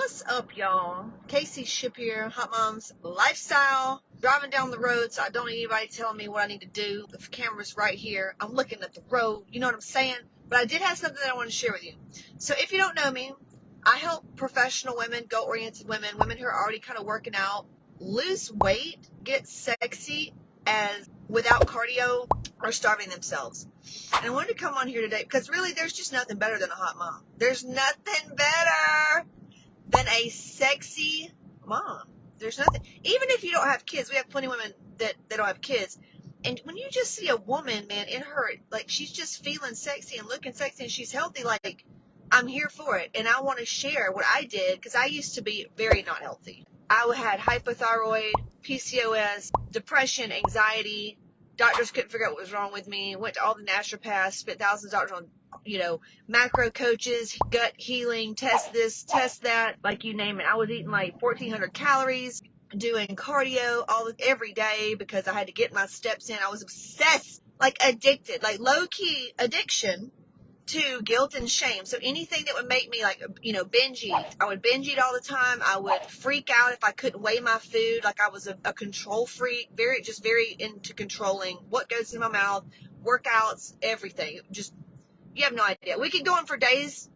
What's up, y'all? Casey Ship here, Hot Mom's Lifestyle. Driving down the road, so I don't need anybody telling me what I need to do. The camera's right here. I'm looking at the road. You know what I'm saying? But I did have something that I want to share with you. So if you don't know me, I help professional women, goal-oriented women, women who are already kind of working out, lose weight, get sexy as without cardio or starving themselves. And I wanted to come on here today because really there's just nothing better than a hot mom. There's nothing better than a sexy mom. There's nothing. Even if you don't have kids, we have plenty of women that don't have kids. And when you just see a woman, man, in her, like she's just feeling sexy and looking sexy and she's healthy, like I'm here for it. And I want to share what I did because I used to be very not healthy. I had hypothyroid, PCOS, depression, anxiety. Doctors couldn't figure out what was wrong with me. Went to all the naturopaths, spent thousands of dollars on, macro coaches, gut healing, test this, test that, like you name it. I was eating like 1,400 calories, doing cardio every day because I had to get my steps in. I was obsessed, like addicted, like low-key addiction to guilt and shame. So anything that would make me binge eat. I would binge eat all the time. I would freak out if I couldn't weigh my food. Like I was a control freak, very into controlling what goes in my mouth, workouts, everything. Just, you have no idea. We could go on for days.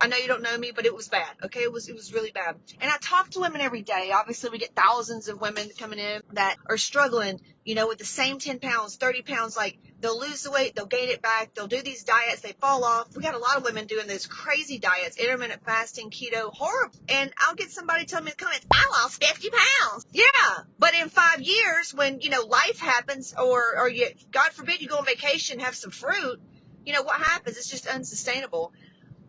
I know you don't know me, but it was bad. Okay. It was really bad. And I talk to women every day. Obviously we get thousands of women coming in that are struggling, with the same 10 pounds, 30 pounds. Like they'll lose the weight, they'll gain it back. They'll do these diets. They fall off. We got a lot of women doing those crazy diets, intermittent fasting, keto, horrible. And I'll get somebody telling me in the comments, I lost 50 pounds. Yeah. But in 5 years when, life happens or you, God forbid you go on vacation, have some fruit, what happens? It's just unsustainable.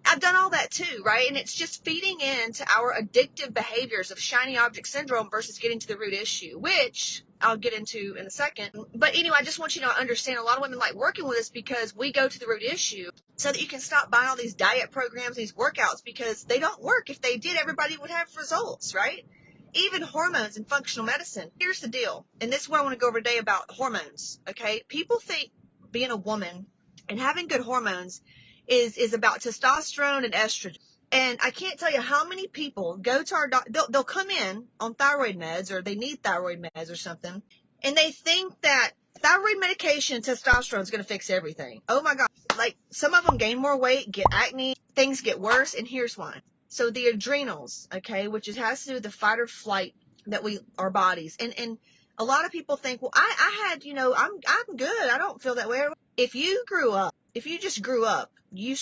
I've done all that too, right? And it's just feeding into our addictive behaviors of shiny object syndrome versus getting to the root issue, which I'll get into in a second. But anyway, I just want you to understand a lot of women like working with us because we go to the root issue so that you can stop buying all these diet programs, these workouts, because they don't work. If they did, everybody would have results, right? Even hormones and functional medicine. Here's the deal. And this is what I want to go over today about hormones, okay? People think being a woman and having good hormones is about testosterone and estrogen. And I can't tell you how many people go to our doctor, they'll come in on thyroid meds or they need thyroid meds or something, and they think that thyroid medication and testosterone is going to fix everything. Oh my God. Like some of them gain more weight, get acne, things get worse, and here's why. So the adrenals, okay, which has to do with the fight or flight that our bodies. And a lot of people think, well, I had, I'm good. I don't feel that way. If you just grew up, you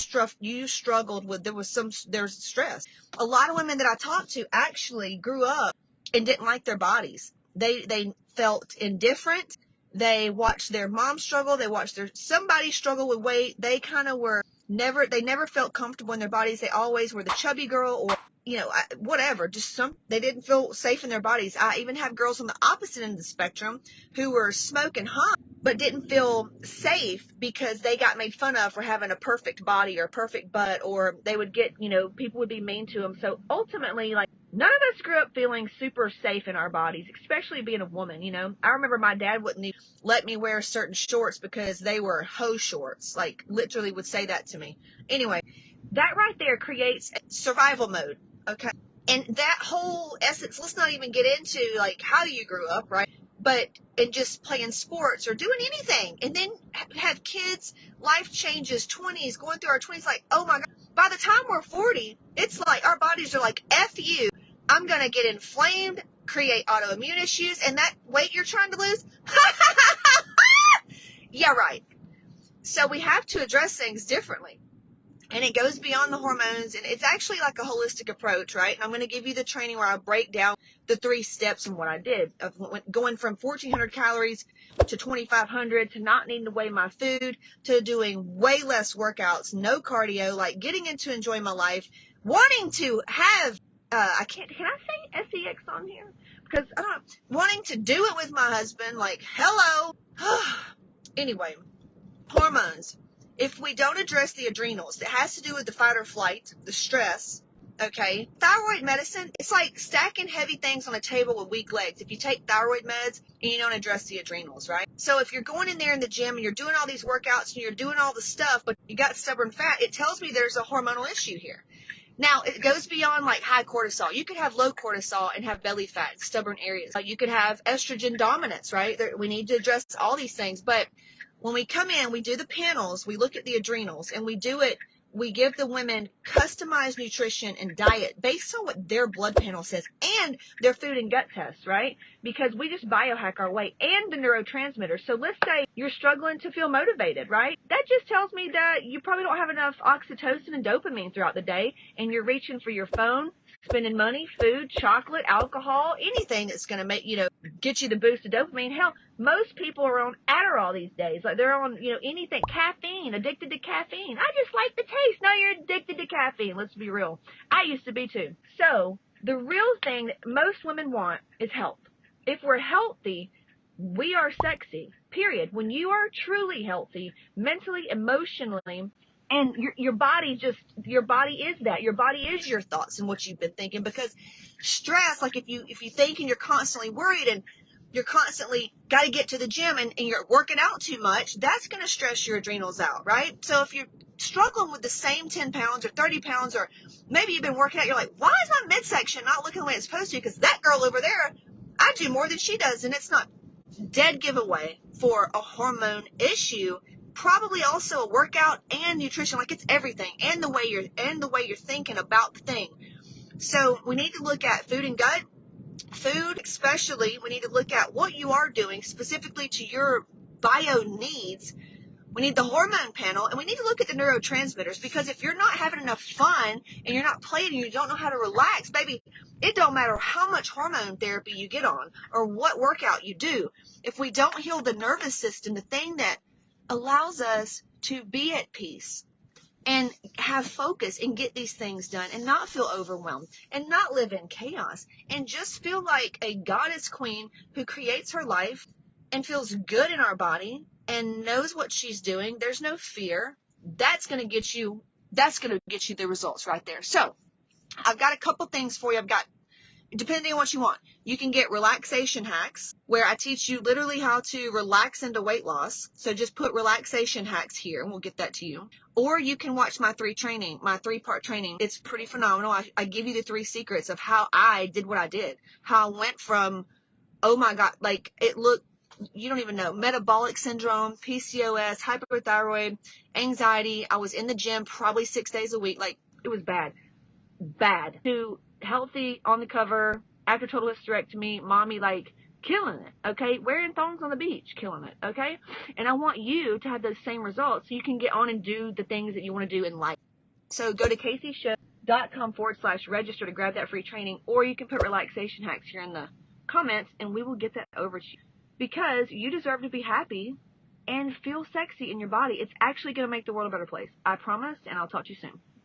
struggled with, there's stress. A lot of women that I talked to actually grew up and didn't like their bodies. They felt indifferent. They watched their mom struggle. They watched somebody struggle with weight. They kind of they never felt comfortable in their bodies. They always were the chubby girl or, whatever, they didn't feel safe in their bodies. I even have girls on the opposite end of the spectrum who were smoking hot, but didn't feel safe because they got made fun of for having a perfect body or a perfect butt, or they would get, people would be mean to them. So ultimately, like, none of us grew up feeling super safe in our bodies, especially being a woman, I remember my dad wouldn't even let me wear certain shorts because they were hoe shorts, like literally would say that to me. Anyway, that right there creates survival mode, okay? And that whole essence, let's not even get into like how you grew up, right? But in just playing sports or doing anything, and then have kids, life changes, 20s, going through our 20s, like, oh my God, by the time we're 40, it's like our bodies are like, F you, I'm going to get inflamed, create autoimmune issues, and that weight you're trying to lose, yeah, right. So we have to address things differently. And it goes beyond the hormones, and it's actually like a holistic approach, right? And I'm going to give you the training where I break down the 3 steps and what I did of going from 1,400 calories to 2,500 to not needing to weigh my food to doing way less workouts, no cardio, like getting into enjoying my life, wanting to have, can I say sex on here? Because I don't, wanting to do it with my husband, like, hello. Anyway, hormones. If we don't address the adrenals, it has to do with the fight or flight, the stress, okay? Thyroid medicine, it's like stacking heavy things on a table with weak legs. If you take thyroid meds and you don't address the adrenals, right? So if you're going in there in the gym and you're doing all these workouts and you're doing all the stuff, but you got stubborn fat, it tells me there's a hormonal issue here. Now, it goes beyond like high cortisol. You could have low cortisol and have belly fat and stubborn areas. You could have estrogen dominance, right? We need to address all these things. But when we come in, we do the panels, we look at the adrenals, and we give the women customized nutrition and diet based on what their blood panel says and their food and gut tests, right? Because we just biohack our way and the neurotransmitters. So let's say you're struggling to feel motivated, right? That just tells me that you probably don't have enough oxytocin and dopamine throughout the day, and you're reaching for your phone, spending money, food, chocolate, alcohol, anything that's going to make, get you the boost of dopamine. Hell, most people are on Adderall these days. Like they're on, anything, caffeine, addicted to caffeine. I just like the taste. Now you're addicted to caffeine. Let's be real. I used to be too. So the real thing that most women want is health. If we're healthy, we are sexy, period. When you are truly healthy, mentally, emotionally, and your body is that. Your body is your thoughts and what you've been thinking, because stress, like if you think and you're constantly worried and you're constantly got to get to the gym and you're working out too much, that's going to stress your adrenals out, right? So if you're struggling with the same 10 pounds or 30 pounds, or maybe you've been working out, you're like, why is my midsection not looking the way it's supposed to? Because that girl over there, I do more than she does, and it's not. Dead giveaway for a hormone issue. Probably also a workout and nutrition, like it's everything, and the way you're thinking about the thing. So we need to look at food and gut. Food, especially, we need to look at what you are doing specifically to your bio needs. We need the hormone panel, and we need to look at the neurotransmitters, because if you're not having enough fun and you're not playing and you don't know how to relax, baby, it don't matter how much hormone therapy you get on or what workout you do. If we don't heal the nervous system, the thing that allows us to be at peace and have focus and get these things done and not feel overwhelmed and not live in chaos and just feel like a goddess queen who creates her life and feels good in our body and knows what she's doing, there's no fear, that's going to get you the results right there. So I've got a couple things for you. Depending on what you want, you can get relaxation hacks, where I teach you literally how to relax into weight loss. So just put relaxation hacks here and we'll get that to you. Or you can watch my 3-part training. It's pretty phenomenal. I give you the 3 secrets of how I did what I did, how I went from, oh my God, like it looked, you don't even know, metabolic syndrome, PCOS, hypothyroid, anxiety. I was in the gym probably 6 days a week. Like it was bad, to healthy, on the cover, after total hysterectomy, mommy, like killing it, okay? Wearing thongs on the beach, killing it, okay? And I want you to have those same results so you can get on and do the things that you want to do in life. So go to CaseyShow.com/register to grab that free training, or you can put relaxation hacks here in the comments and we will get that over to you, because you deserve to be happy and feel sexy in your body. It's actually going to make the world a better place. I promise, and I'll talk to you soon.